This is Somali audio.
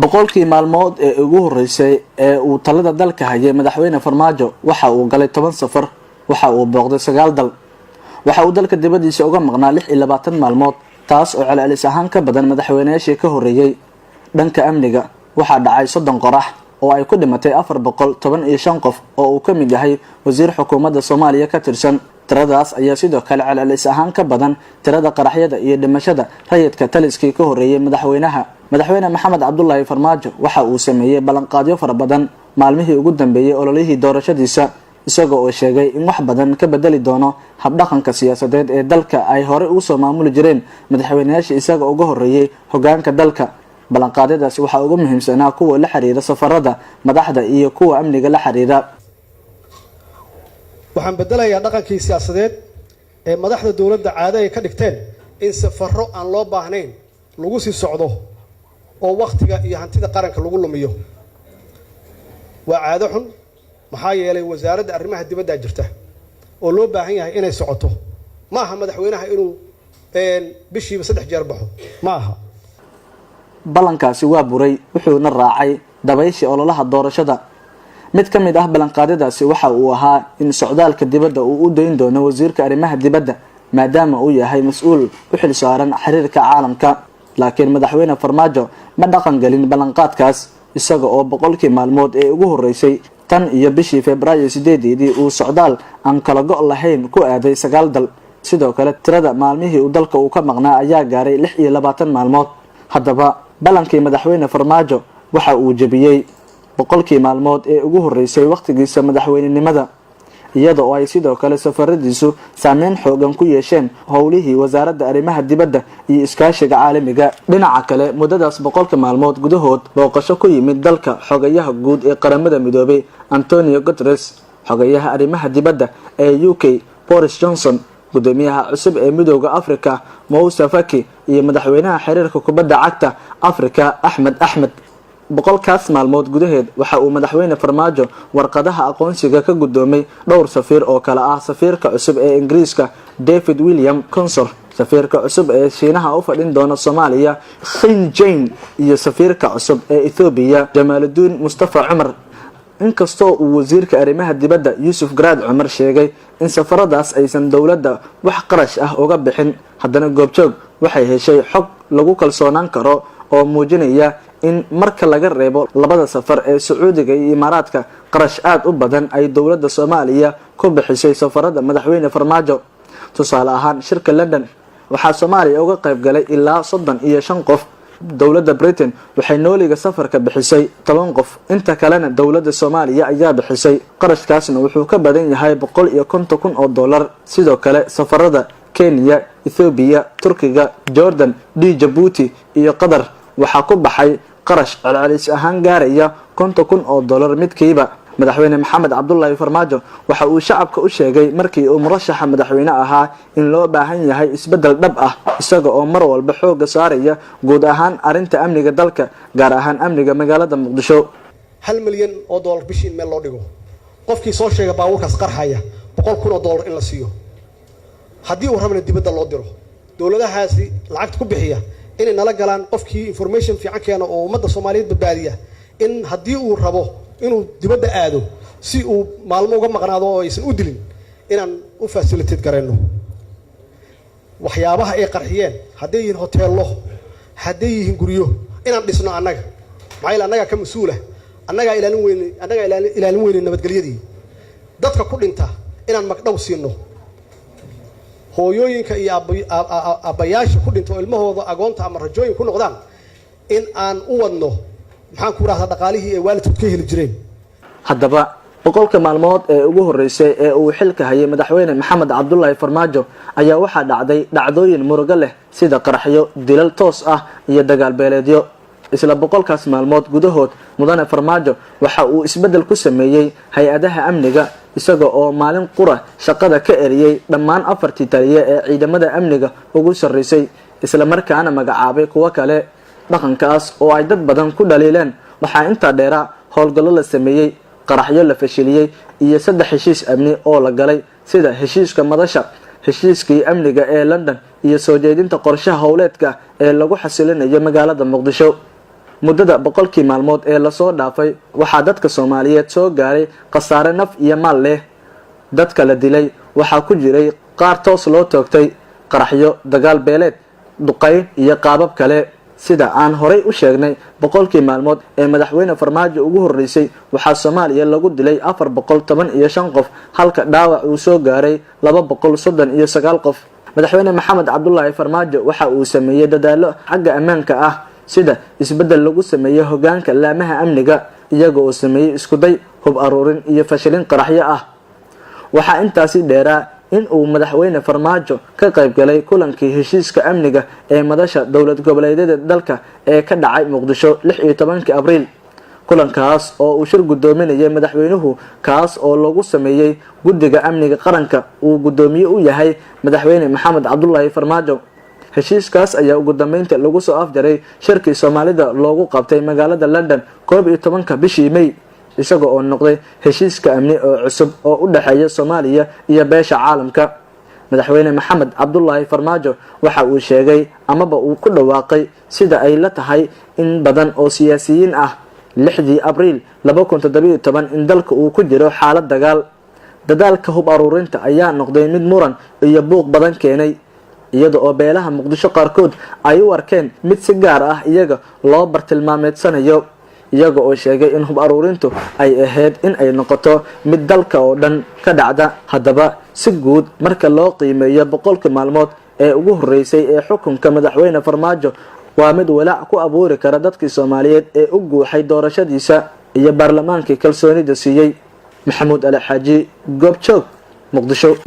boqolkii maalmood ee ugu horeysay ee uu talada dalka hayay madaxweyne Farmaajo waxa uu galay 10 safar waxa uu booqday 9 dal waxa uu dalka dibadiisa uga maqnaa 26 maalmood taas oo celcelis ahaan ka badan madaxweynayaashii ka horeeyay dhanka amniga waxa dhacay 30 qorax oo ay ku dhimatay 415 qof oo uu ka mid yahay wasiir xukuumadda Soomaaliya ka tirsan tiradaas ayaa sidoo kale celcelis ahaan ka badan tirada qaraxyada iyo dhimashada rayidka taliskii ka horeeyay madaxweyne Maxamed Cabdullaahi Farmaajo waxa uu sameeyay ballanqaadyo fara badan maalmihii ugu dambeeyay ololihii doorashadiisa isagoo oo sheegay in wax badan ka bedeli doono habdhaqanka siyaasadeed ee dalka ay hore u soo maamuli jireen madaxweynayaasha isaga uga horeeyay hogaanka dalka ballanqaadyadaasi waxa ugu muhiimsanaa kuwa la xiriira safarada madaxda iyo kuwa amniga la xiriira waxaan bedelayaa dhaqankii siyaasadeed ee madaxda dawladda caado ay ka dhigteen in safaro aan loo baahnayn lagu sii socdo oo waqtiga iyo hantida qaranka lagu lumiyo waa caado xun maxaa yeelay wasaaradda arrimaha dibadda jirta oo loo baahan yahay inay socoto ma aha madaxweynaha inuu bishiiba 3 jeer baxo ma aha balankaasi waa buray wuxuuna raacay dabayshii ololaha doorashada mid ka mid ah ballanqaadyadaasi waxa uu ahaa in socdaalka dibadda uu u deyn doono wasiirka arrimaha dibadda maadaama uu yahay mas'uul u xil saaran xiriirka caalamka laakiin madaxweyne Farmaajo ma dhaqan galin ballanqaadkaas isaga oo boqolkii maalmood ee ugu horeysay tan iyo bishii Febraayo 8 uu socdaal aan kala go' lahayn ku aaday 9 dal sidoo kale tirada maalmihii uu dalka uu ka maqnaa ayaa gaaray 26 maalmood haddaba balankii madaxweyne Farmaajo waxa uu jabiyay boqolkii maalmood ee ugu horeysay waqtigiisa madaxweynenimada iyadoo ay sidoo kale safaradiisu saameyn xoogan ku yeesheen howlihii wasaaradda arrimaha dibadda iyo iskaashiga caalamiga dhinaca kale muddadaas boqolka maalmood gudahood booqasho ku yimid dalka xogayaha guud ee qaramada midoobay Antonio Guterres xogayaha arrimaha dibadda ee UK Boris Johnson gudoomiyaha cusub ee midowga Afrika Moussa Faki iyo madaxweynaha xiriirka kubadda cagta Afrika Ahmed boqolkaas maalmood gudaheed waxa uu madaxweyne Farmaajo warqadaha aqoonsiga ka gudoomay dhowr safiir oo kala ah safiirka cusub ee Ingiriiska David William Consor safiirka cusub ee Shiinaha u fadhin doona Soomaaliya Xin Jane iyo safiirka cusub ee Ethiopia Jamaluddin Mustafa Umar inkastoo uu wasiirka arrimaha dibadda Yusuf Garaad Umar sheegay in safaradaas aysan dawladda wax qarash ah uga bixin haddana goobjoog waxay heshay xog lagu kalsoonaan karo oo muujinaya in marka laga reebo labada safar ee Sacuudiga iyo Imaaraadka qarash aad u badan ay dawladda Soomaaliya ku bixisay safarada madaxweyne Farmaajo tusaale ahaan shirka London waxa Soomaaliya uga qayb galay ilaa 35 qof dawladda Britain waxay nooliga safarka bixisay 10 qof inta kalena dawladda Soomaaliya ayaa bixisay qarashkaasna wuxuu ka badan yahay $150,000 sidoo kale safarada Kenya Ethiopia Turkiga Jordan Djibouti iyo Qatar waxa ku baxay qarash celcelis ahaan gaaraya $50,000 midkiiba madaxweyne Maxamed Cabdullaahi Farmaajo waxa uu shacabka u sheegay markii uu murashaxa madaxweyne ahaa in loo baahan yahay isbedel dhab ah isaga oo mar walba xooga saaraya guud ahaan arinta amniga dalka gaar ahaan amniga magaalada Muqdisho $1 milyan bishii meel loo dhigo qofkii soo sheegay baabuurkaas qarxaya $100,000 in la siiyo haddii uu rabana dibadda loo diro dawladahaasi lacagta ku bixiya inay nala galaan qofkii information fiican keena oo ummadda Soomaaliyeed badbaadiya in haddii uu rabo inuu dibadda aado si uu maalmo uga maqnaado oo aysan u dilin inaan u facilitate gareyno waxyaabaha ay qarxiyeen hadday yihiin hoteelo hadday yihiin guryo inaan dhisno annaga maxay annaga ka mas'uula annaga ilaalin weyn nabadgelyadii dadka ku dhinta inaan magdhow siino hooyooyinka iyo aabbayaasha ku dhinto ilmahooda agoonta ama rajooyin ku noqdaan in aan u wadno maxaan ku raahdaa dhaqaalihii ay waalidku ka heli jireen haddaba boqolka maalmood ee ugu horeysay ee uu xilka hayay madaxweyne Maxamed Cabdullaahi Farmaajo ayaa waxa dhacday dhacdooyin murugo leh sida qaraxyo dilal toos ah iyo dagaal beeleedyo isla boqolkaas maalmood gudahood mudane Farmaajo waxa uu isbedel ku sameeyay hay'adaha amniga isaga oo maalin qura shaqada ka eriyay dhammaan 4 taliye ee ciidamada amniga ugu sareysay isla markaana magacaabay kuwa kale dhaqankaas oo ay dad badan ku dhaliileen waxa inta dheera howlgallo la sameeyay qaraxyo la fashiliyay iyo 3 heshiis amni oo la galay sida heshiiska madasha heshiiskii amniga ee London iyo soo jeedinta qorshaha howleedka ee lagu xasilinayo magaalada Muqdisho muddada boqolkii maalmood ee lasoo dhaafay waxaa dadka Soomaaliyeed soo gaaray khasaare naf iyo maal leh. dadka la dilay waxaa ku jiray qaar toos loo toogtay, qaraxyo, dagaal beeleed, duqayn iyo qaabab kale. sida aan horay u sheegnay boqolkii maalmood ee madaxweyne Farmaajo ugu horeysay waxaa Soomaaliya lagu dilay 415 qof halka dhaawac uu soo gaaray 239 qof. madaxweyne Maxamed Cabdullaahi Farmaajo waxa uu sameeyay dadaalo xagga ammaanka ah sida isbedel lagu sameeyay hogaanka laamaha amniga iyaga oo sameeyay isku day hub aruurin iyo fashilin qaraxyo ah. waxaa intaasi dheeraa in uu madaxweyne Farmaajo ka qayb galay kulankii heshiiska amniga ee madasha dowlad goboleedyada dalka ee ka dhacay Muqdisho 16 Abriil. kulankaas oo uu shir gudoominayay madaxweynuhu kaas oo lagu sameeyay guddiga amniga qaranka uu gudoomiye u yahay madaxweyne Maxamed Cabdullaahi Farmaajo. heshiiskaas ayaa ugu dambeyntii lagu soo afjaray shirkii Soomaalida loogu qabtay magaalada London 11 bishii May, isaga oo noqday heshiiska amni oo cusub oo u dhaxeeya Soomaaliya iyo beesha caalamka. madaxweyne Maxamed Cabdullaahi Farmaajo waxa uu sheegay amaba uu ku dhawaaqay sida ay la tahay in badan oo siyaasiyiin ah 6 Abriil 2017 in dalka uu ku jiro xaalad dagaal. dadaalka hub aruurinta ayaa noqday mid muran iyo buuq badan keenay, iyada oo beelaha Muqdisho qaarkood ay u arkeen mid si gaar ah iyaga loo bartilmaameedsanayo, iyaga oo sheegay in hub aruurintu ay ahayd in ay noqoto mid dalka oo dhan ka dhacda. haddaba si guud marka loo qiimeeyo boqolkii maalmood ee ugu horeysay ee xukunka madaxweyne Farmaajo waa mid walaac ku abuuri kara dadkii Soomaaliyeed ee u guuxay doorashadiisa iyo baarlamaankii kalsoonida siiyay. Maxamuud Ali Xaaji, Goobjoog, Muqdisho.